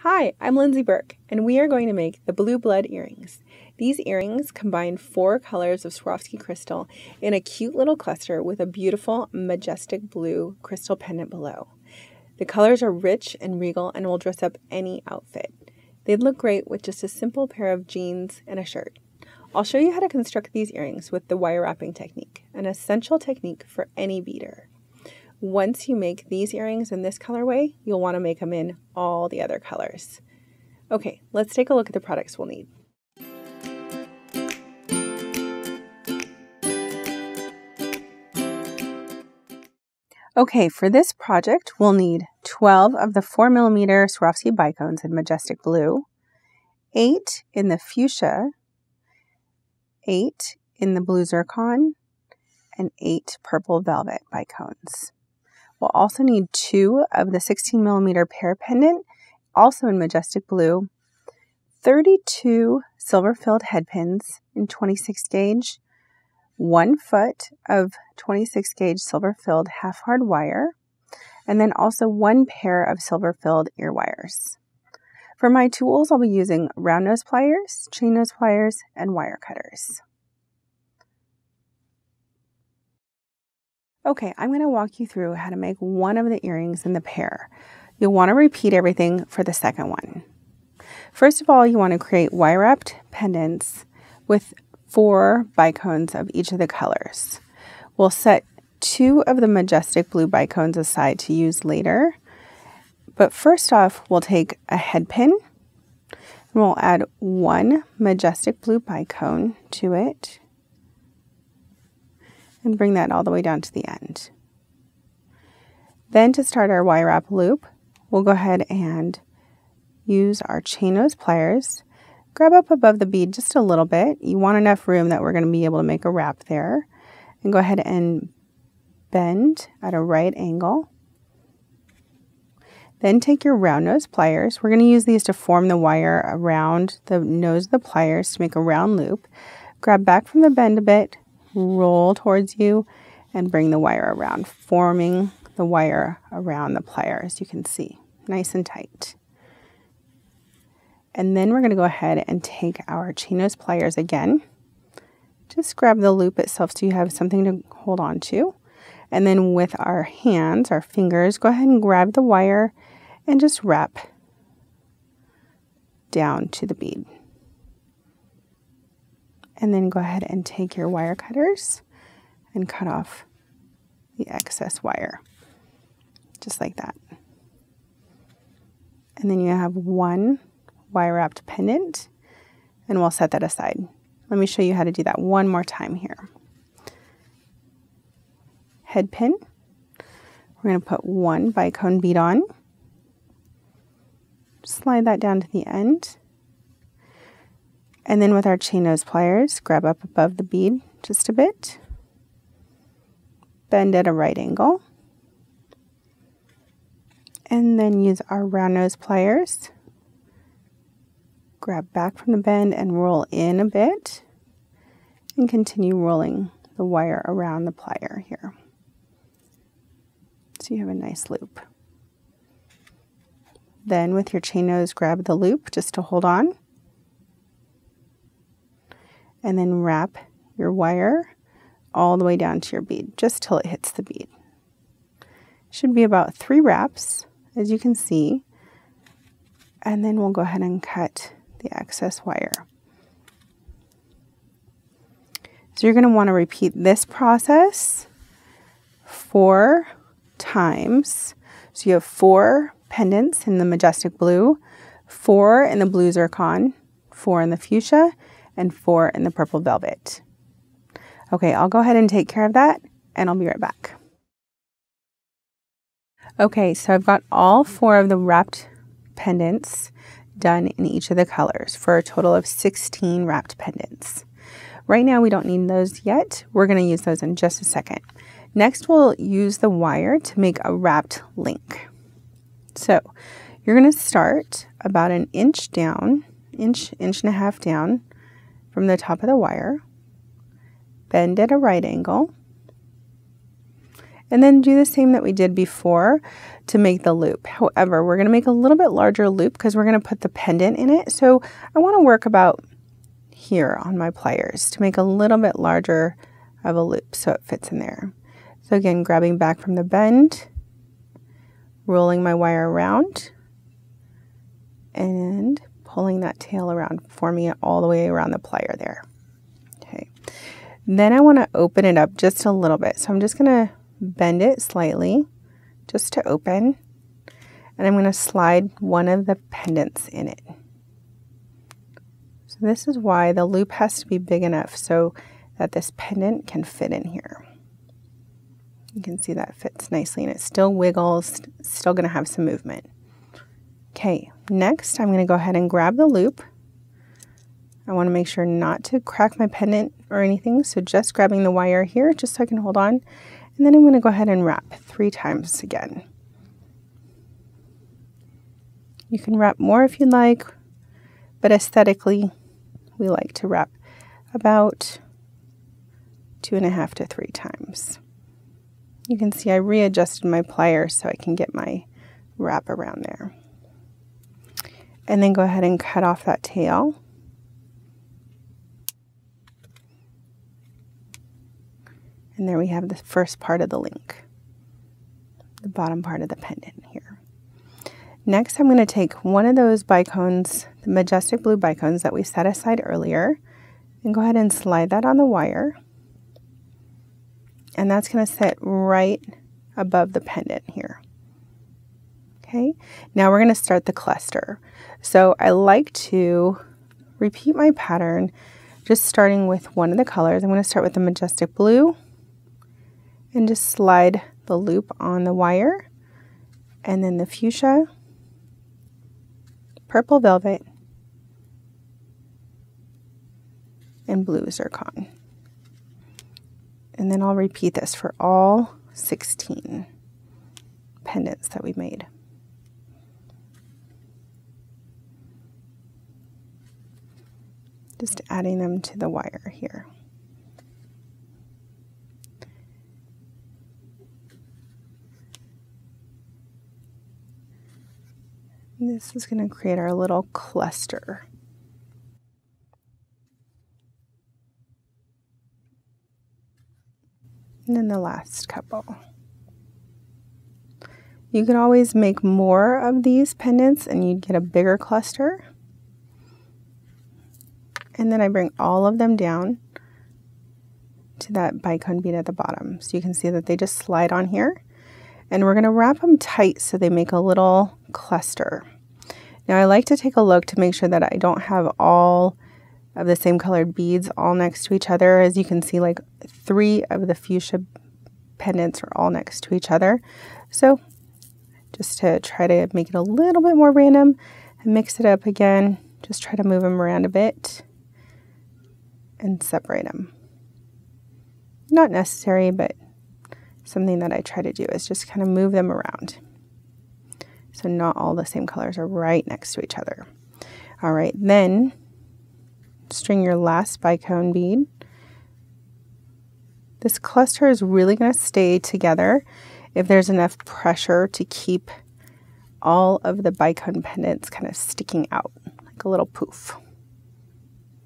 Hi, I'm Lindsay Burke, and we are going to make the Blue Blood earrings. These earrings combine 4 colors of Swarovski crystal in a cute little cluster with a beautiful majestic blue crystal pendant below. The colors are rich and regal and will dress up any outfit. They'd look great with just a simple pair of jeans and a shirt. I'll show you how to construct these earrings with the wire wrapping technique, an essential technique for any beader. Once you make these earrings in this colorway, you'll want to make them in all the other colors. Okay, let's take a look at the products we'll need. Okay, for this project, we'll need 12 of the 4mm Swarovski Bicones in Majestic Blue, 8 in the Fuchsia, 8 in the Blue Zircon, and 8 Purple Velvet Bicones. We'll also need 2 of the 16mm pear pendant, also in Majestic Blue, 32 silver-filled head pins in 26 gauge, 1 foot of 26 gauge silver-filled half-hard wire, and then also 1 pair of silver-filled ear wires. For my tools, I'll be using round nose pliers, chain nose pliers, and wire cutters. Okay, I'm going to walk you through how to make one of the earrings in the pair. You'll want to repeat everything for the second one. First of all, you want to create wire-wrapped pendants with 4 bicones of each of the colors. We'll set 2 of the Majestic Blue bicones aside to use later. But first off, we'll take a head pin and we'll add 1 Majestic Blue bicone to it and bring that all the way down to the end. Then to start our wire wrap loop, we'll go ahead and use our chain nose pliers. Grab up above the bead just a little bit. You want enough room that we're going to be able to make a wrap there. And go ahead and bend at a right angle. Then take your round nose pliers. We're going to use these to form the wire around the nose of the pliers to make a round loop. Grab back from the bend a bit, roll towards you, and bring the wire around, forming the wire around the pliers, you can see, nice and tight. And then we're going to go ahead and take our chain nose pliers again. Just grab the loop itself so you have something to hold on to. And then with our hands, our fingers, go ahead and grab the wire and just wrap down to the bead. And then go ahead and take your wire cutters and cut off the excess wire, just like that. And then you have 1 wire wrapped pendant, and we'll set that aside. Let me show you how to do that one more time here. Head pin, we're going to put 1 bicone bead on, slide that down to the end. And then with our chain nose pliers, grab up above the bead just a bit, bend at a right angle, and then use our round nose pliers, grab back from the bend and roll in a bit, and continue rolling the wire around the plier here. So you have a nice loop. Then with your chain nose, grab the loop just to hold on, and then wrap your wire all the way down to your bead, just till it hits the bead. Should be about 3 wraps, as you can see, and then we'll go ahead and cut the excess wire. So you're going to want to repeat this process 4 times. So you have 4 pendants in the Majestic Blue, 4 in the Blue Zircon, 4 in the Fuchsia, and 4 in the Purple Velvet. Okay, I'll go ahead and take care of that, and I'll be right back. Okay, so I've got all 4 of the wrapped pendants done in each of the colors for a total of 16 wrapped pendants. Right now we don't need those yet. We're going to use those in just a second. Next, we'll use the wire to make a wrapped link. So you're going to start about an inch down, inch and a half down from the top of the wire, bend at a right angle, And then do the same that we did before to make the loop. However, we're going to make a little bit larger loop because we're going to put the pendant in it. So I want to work about here on my pliers to make a little bit larger of a loop so it fits in there. So again, grabbing back from the bend, rolling my wire around, and pulling that tail around, forming it all the way around the plier there. Okay. Then I want to open it up just a little bit. So I'm just going to bend it slightly just to open, and I'm going to slide one of the pendants in it. So this is why the loop has to be big enough so that this pendant can fit in here. You can see that fits nicely and it still wiggles, still going to have some movement. Okay, next I'm going to go ahead and grab the loop. I want to make sure not to crack my pendant or anything, so just grabbing the wire here just so I can hold on. And then I'm going to go ahead and wrap 3 times again. You can wrap more if you'd like, but aesthetically, we like to wrap about 2.5 to 3 times. You can see I readjusted my pliers so I can get my wrap around there. And then go ahead and cut off that tail. And there we have the first part of the link, the bottom part of the pendant here. Next, I'm going to take one of those bicones, the Majestic Blue bicones that we set aside earlier, and go ahead and slide that on the wire. And that's going to sit right above the pendant here. Okay, now we're going to start the cluster. So I like to repeat my pattern, just starting with one of the colors. I'm going to start with the Majestic Blue, and just slide the loop on the wire, and then the Fuchsia, Purple Velvet, and Blue Zircon. And then I'll repeat this for all 16 pendants that we made. Just adding them to the wire here. This is going to create our little cluster. And then the last couple. You could always make more of these pendants and you'd get a bigger cluster. And then I bring all of them down to that bicone bead at the bottom. So you can see that they just slide on here. And we're going to wrap them tight so they make a little cluster. Now I like to take a look to make sure that I don't have all of the same colored beads all next to each other. As you can see, like 3 of the fuchsia pendants are all next to each other. So just to try to make it a little bit more random and mix it up again, just try to move them around a bit and separate them. Not necessary, but something that I try to do is just kind of move them around. So not all the same colors are right next to each other. All right, then string your last bicone bead. This cluster is really going to stay together if there's enough pressure to keep all of the bicone pendants kind of sticking out like a little poof.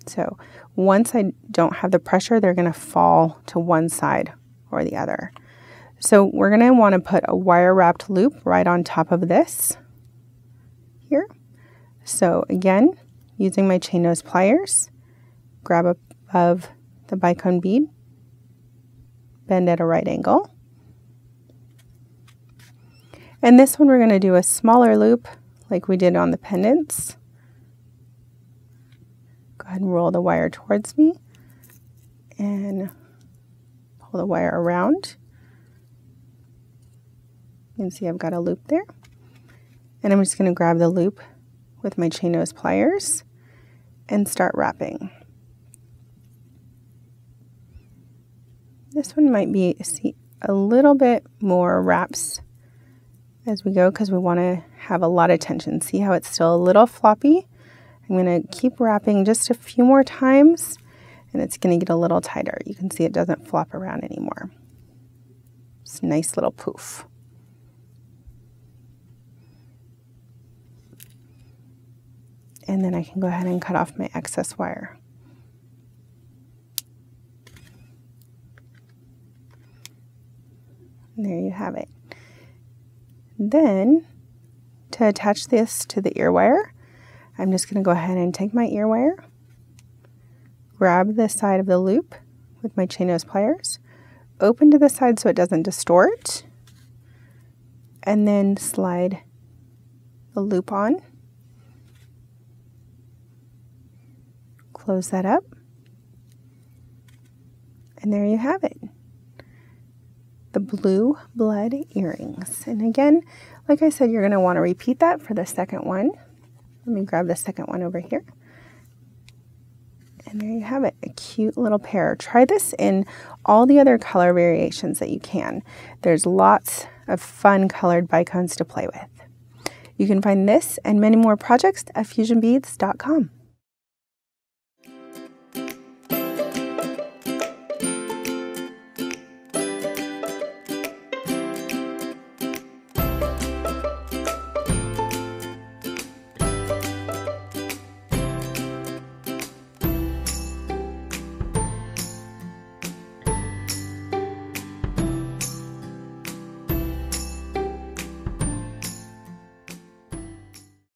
So once I don't have the pressure, they're going to fall to one side or the other. So we're going to want to put a wire wrapped loop right on top of this here. So again, using my chain nose pliers, grab above the bicone bead, bend at a right angle. And this one we're going to do a smaller loop like we did on the pendants. Go ahead and roll the wire towards me and pull the wire around. You can see I've got a loop there. And I'm just going to grab the loop with my chain nose pliers and start wrapping. This one might be a little bit more wraps as we go because we want to have a lot of tension. See how it's still a little floppy? I'm going to keep wrapping just a few more times and it's going to get a little tighter. You can see it doesn't flop around anymore. It's a nice little poof. And then I can go ahead and cut off my excess wire. And there you have it. Then, to attach this to the ear wire, I'm just going to go ahead and take my ear wire, grab the side of the loop with my chain nose pliers, open to the side so it doesn't distort, and then slide the loop on. Close that up, and there you have it. The blue blood earrings. And again, like I said, you're going to want to repeat that for the second one. Let me grab the second one over here. And there you have it, a cute little pair. Try this in all the other color variations that you can. There's lots of fun colored bicones to play with. You can find this and many more projects at fusionbeads.com.